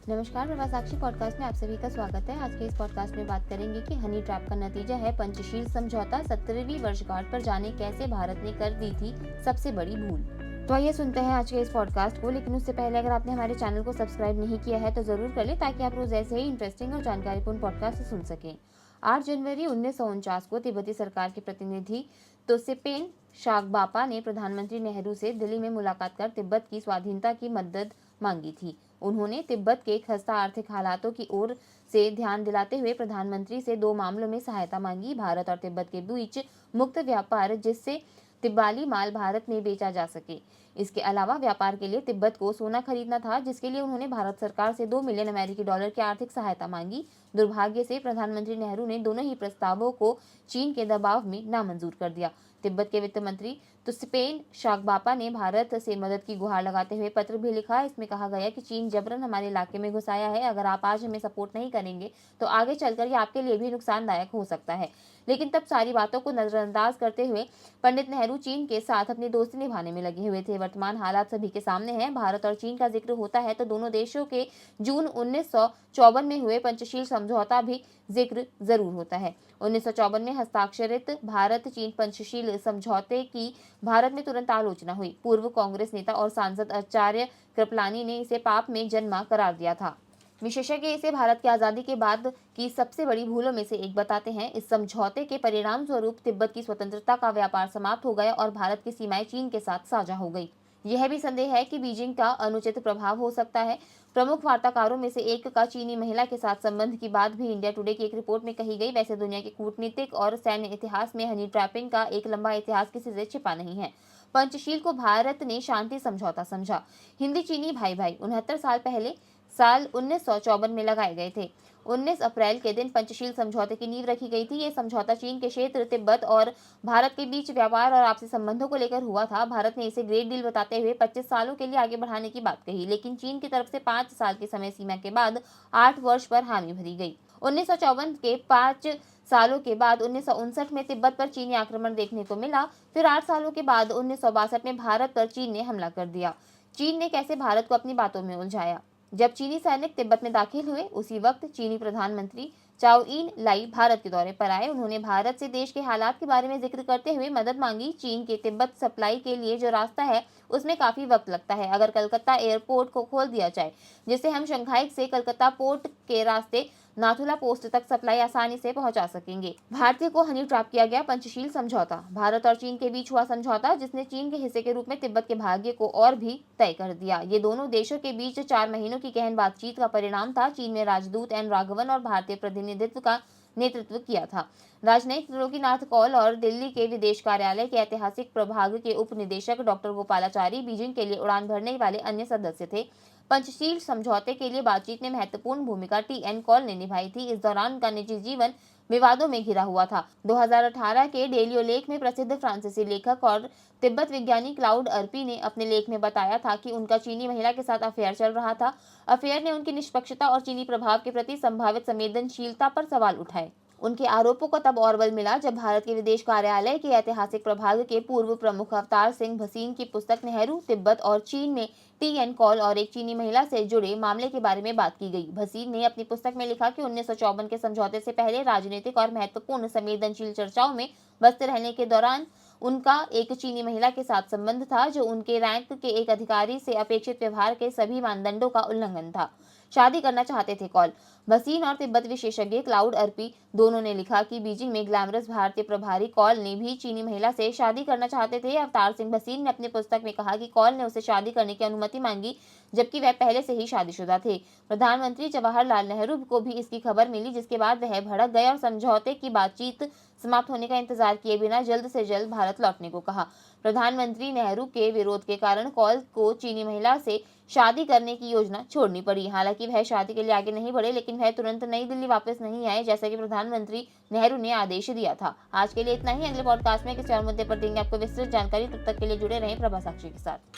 नमस्कार, प्रभा साक्षी पॉडकास्ट में आप सभी का स्वागत है। आज के इस पॉडकास्ट में बात करेंगे कि हनी ट्रैप का नतीजा है पंचशील समझौता। 17वीं वर्षगांठ पर जाने कैसे भारत ने कर दी थी सबसे बड़ी भूल। तो आइए सुनते हैं आज के इस पॉडकास्ट को। लेकिन उससे पहले अगर आपने हमारे चैनल को सब्सक्राइब नहीं किया है तो जरूर कर ले, ताकि आप रोज ऐसे ही इंटरेस्टिंग और जानकारीपूर्ण पॉडकास्ट सुन सकें। 8 जनवरी 1949 को तिब्बती सरकार के प्रतिनिधि तोत्सेपेन शागबापा ने प्रधानमंत्री नेहरू से दिल्ली में मुलाकात कर तिब्बत की स्वाधीनता की मदद मांगी थी। उन्होंने तिब्बत के खस्ता आर्थिक हालातों की ओर से ध्यान दिलाते हुए प्रधानमंत्री से 2 मामलों में सहायता मांगी। भारत और तिब्बत के बीच मुक्त व्यापार, जिससे तिब्बती माल भारत में बेचा जा सके। इसके अलावा व्यापार के लिए तिब्बत को सोना खरीदना था, जिसके लिए उन्होंने भारत सरकार से 2 मिलियन अमेरिकी डॉलर की आर्थिक सहायता मांगी। दुर्भाग्य से प्रधानमंत्री नेहरू ने दोनों ही प्रस्तावों को चीन के दबाव में नामंजूर कर दिया। तिब्बत के वित्त मंत्री तुत्सेपेन शागबापा ने भारत से मदद की गुहार लगाते हुए पत्र भी लिखा। इसमें कहा गया कि चीन जबरन हमारे इलाके में घुस आया है। अगर आप आज हमें सपोर्ट नहीं करेंगे तो आगे चलकर ये आपके लिए भी नुकसानदायक हो सकता है। लेकिन तब सारी बातों को नजरअंदाज करते हुए पंडित नेहरू चीन के साथ अपनी दोस्ती निभाने में लगे हुए थे। वर्तमान हालात सभी के सामने हैं। भारत और चीन का जिक्र होता है तो दोनों देशों के जून 1954 में हुए पंचशील समझौता भी जिक्र जरूर होता है। 1954 में हस्ताक्षरित भारत चीन पंचशील समझौते की भारत में तुरंत आलोचना हुई। पूर्व कांग्रेस नेता और सांसद आचार्य कृपलानी ने इसे पाप में जन्मा करार दिया था। विशेषज्ञ इसे भारत की आजादी के बाद की सबसे बड़ी भूलों में से एक बताते हैं। इस समझौते के परिणाम स्वरूप तिब्बत की स्वतंत्रता का व्यापार समाप्त हो गया और भारत की सीमाएं चीन के साथ साझा हो गई। यह भी संदेह है कि बीजिंग का अनुचित प्रभाव हो सकता है। प्रमुख वार्ताकारों में से एक का चीनी महिला के साथ संबंध की बात भी इंडिया टुडे की एक रिपोर्ट में कही गई। वैसे दुनिया के कूटनीतिक और सैन्य इतिहास में हनी ट्रैपिंग का एक लंबा इतिहास किसी से छिपा नहीं है। पंचशील को भारत ने शांति समझौता समझा। हिंदी चीनी भाई भाई 69 साल पहले साल 1954 में लगाए गए थे। 19 अप्रैल के दिन पंचशील समझौते की नींव रखी गई थी। ये समझौता चीन के क्षेत्र, तिब्बत और भारत के बीच व्यापार और आपसी संबंधों को लेकर हुआ था। भारत ने इसे ग्रेट डील बताते हुए 25 सालों के लिए आगे बढ़ाने की बात कही, लेकिन चीन की तरफ से 5 साल की समय सीमा के बाद 8 वर्ष पर हामी भरी गई। 1954 के 5 सालों के बाद 1959 में तिब्बत पर चीनी आक्रमण देखने को मिला। फिर 8 सालों के बाद 1962 में भारत पर चीन ने हमला कर दिया। चीन ने कैसे भारत को अपनी बातों में उलझाया। जब चीनी सैनिक तिब्बत में दाखिल हुए, उसी वक्त चीनी प्रधानमंत्री चाओ इन लाई भारत के दौरे पर आए। उन्होंने भारत से देश के हालात के बारे में जिक्र करते हुए मदद मांगी। चीन के तिब्बत सप्लाई के लिए जो रास्ता है उसमें काफी वक्त लगता है। अगर कलकत्ता एयरपोर्ट को खोल दिया जाए, जिससे हम शंघाई से कलकत्ता पोर्ट के रास्ते नाथुला पोस्ट तक सप्लाई आसानी से पहुंचा सकेंगे। भारतीय को हनी ट्रैप किया गया। पंचशील समझौता, भारत और चीन के बीच हुआ समझौता जिसने चीन के हिस्से के रूप में तिब्बत के भाग्य को और भी तय कर दिया। ये दोनों देशों के बीच 4 महीनों की गहन बातचीत का परिणाम था। चीन में राजदूत एन राघवन और भारतीय प्रतिनिधित्व का नेतृत्व किया था। राजनयिक त्रिलोकीनाथ कौल और दिल्ली के विदेश कार्यालय के ऐतिहासिक प्रभाग के उप निदेशक डॉक्टर गोपालाचारी बीजिंग के लिए उड़ान भरने वाले अन्य सदस्य थे। पंचशील समझौते के लिए बातचीत में महत्वपूर्ण भूमिका टी.एन. कौल ने निभाई थी। इस दौरान उनका निजी जीवन विवादों में घिरा हुआ था। 2018 के डेलियो लेख में प्रसिद्ध फ्रांसीसी लेखक और तिब्बत विज्ञानी क्लाउड अर्पी ने अपने लेख में बताया था कि उनका चीनी महिला के साथ अफेयर चल रहा था। अफेयर ने उनकी निष्पक्षता और चीनी प्रभाव के प्रति संभावित संवेदनशीलता पर सवाल उठाए। उनके आरोपों को तब और बल मिला जब भारत के विदेश कार्यालय के ऐतिहासिक प्रभाग के पूर्व प्रमुख अवतार सिंह भसीन की पुस्तक नेहरू, तिब्बत और चीन में टी.एन. कौल और एक चीनी महिला से जुड़े मामले के बारे में बात की गई। भसीन ने अपनी पुस्तक में लिखा कि 1954 के समझौते से पहले राजनीतिक और महत्वपूर्ण संवेदनशील चर्चाओं में व्यस्त रहने के दौरान उनका एक चीनी महिला के साथ संबंध था, जो उनके रैंक के एक अधिकारी से अपेक्षित व्यवहार के सभी मानदंडों का उल्लंघन था। शादी करना चाहते थे कौल। भसीन और तिब्बत विशेषज्ञ क्लाउड अर्पी दोनों ने लिखा कि बीजिंग में ग्लैमरस भारतीय प्रभारी कौल ने भी चीनी महिला से शादी करना चाहते थे। अवतार सिंह भसीन ने अपनी पुस्तक में कहा कि कौल ने उसे शादी करने की अनुमति मांगी, जबकि वह पहले से ही शादीशुदा थे। प्रधानमंत्री जवाहरलाल नेहरू को भी इसकी खबर मिली, जिसके बाद वह भड़क गए और समझौते की बातचीत समाप्त होने का इंतजार किए बिना जल्द से जल्द भारत लौटने को कहा। प्रधानमंत्री नेहरू के विरोध के कारण कौल को चीनी महिला से शादी करने की योजना छोड़नी पड़ी। हालांकि वह शादी के लिए आगे नहीं बढ़े, लेकिन वह तुरंत नई दिल्ली वापस नहीं आए, जैसा कि प्रधानमंत्री नेहरू ने आदेश दिया था। आज के लिए इतना ही। अगले पॉडकास्ट में किसी और मुद्दे पर देंगे आपको विस्तृत जानकारी। तब तक के लिए जुड़े रहें प्रभा साक्षी के साथ।